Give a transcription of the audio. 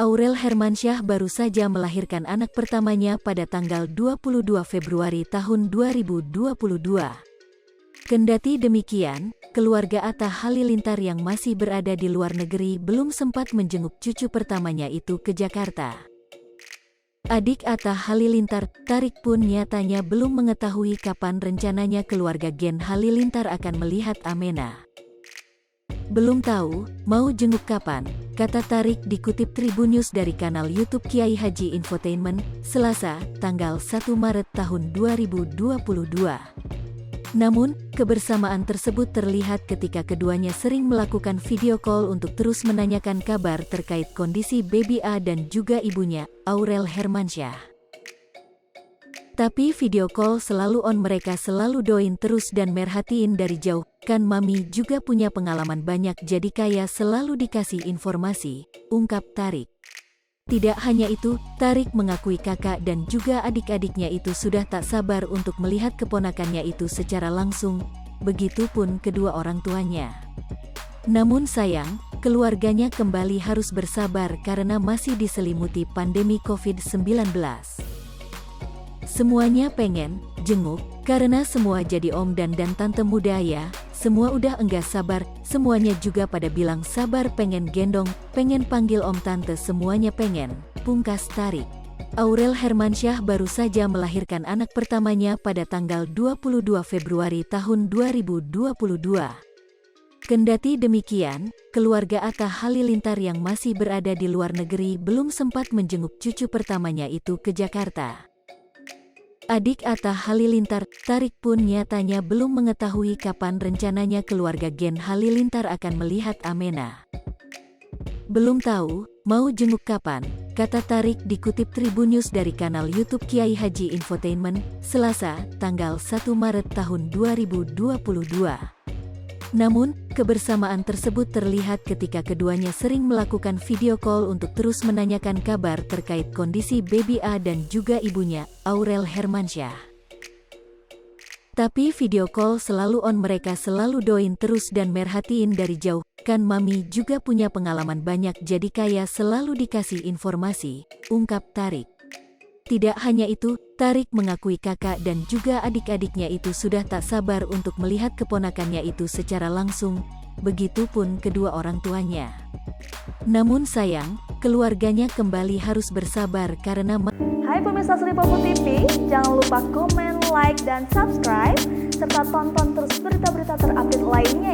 Aurel Hermansyah baru saja melahirkan anak pertamanya pada tanggal 22 Februari tahun 2022. Kendati demikian, keluarga Atta Halilintar yang masih berada di luar negeri belum sempat menjenguk cucu pertamanya itu ke Jakarta. Adik Atta Halilintar, Tarik pun nyatanya belum mengetahui kapan rencananya keluarga Gen Halilintar akan melihat Amena. Belum tahu, mau jenguk kapan, kata Tarik dikutip Tribun News dari kanal YouTube Kiai Haji Infotainment, Selasa, tanggal 1 Maret tahun 2022. Namun, kebersamaan tersebut terlihat ketika keduanya sering melakukan video call untuk terus menanyakan kabar terkait kondisi baby A dan juga ibunya, Aurel Hermansyah. Tapi video call selalu on, mereka selalu doain terus dan merhatiin dari jauh, kan mami juga punya pengalaman banyak jadi kayak selalu dikasih informasi, ungkap Tarik. Tidak hanya itu, Tarik mengakui kakak dan juga adik-adiknya itu sudah tak sabar untuk melihat keponakannya itu secara langsung, begitupun kedua orang tuanya. Namun sayang, keluarganya kembali harus bersabar karena masih diselimuti pandemi COVID-19. Semuanya pengen jenguk, karena semua jadi om dan tante muda ya, semua udah enggak sabar, semuanya juga pada bilang sabar pengen gendong, pengen panggil om tante, semuanya pengen, pungkas Tarik. Aurel Hermansyah baru saja melahirkan anak pertamanya pada tanggal 22 Februari tahun 2022. Kendati demikian, keluarga Atta Halilintar yang masih berada di luar negeri belum sempat menjenguk cucu pertamanya itu ke Jakarta. Adik Atta Halilintar, Tarik pun nyatanya belum mengetahui kapan rencananya keluarga Gen Halilintar akan melihat Amena. Belum tahu, mau jenguk kapan, kata Tarik dikutip Tribun News dari kanal YouTube Kiai Haji Infotainment, Selasa, tanggal 1 Maret tahun 2022. Namun, kebersamaan tersebut terlihat ketika keduanya sering melakukan video call untuk terus menanyakan kabar terkait kondisi baby A dan juga ibunya, Aurel Hermansyah. Tapi video call selalu on, mereka selalu doain terus dan merhatiin dari jauh, kan mami juga punya pengalaman banyak jadi kayak selalu dikasih informasi, ungkap Tarik. Tidak hanya itu, Tarik mengakui kakak dan juga adik-adiknya itu sudah tak sabar untuk melihat keponakannya itu secara langsung, begitupun kedua orang tuanya. Namun sayang, keluarganya kembali harus bersabar karena Hai pemirsa Sri Popo TV, jangan lupa komen, like, dan subscribe, serta tonton terus berita-berita terupdate lainnya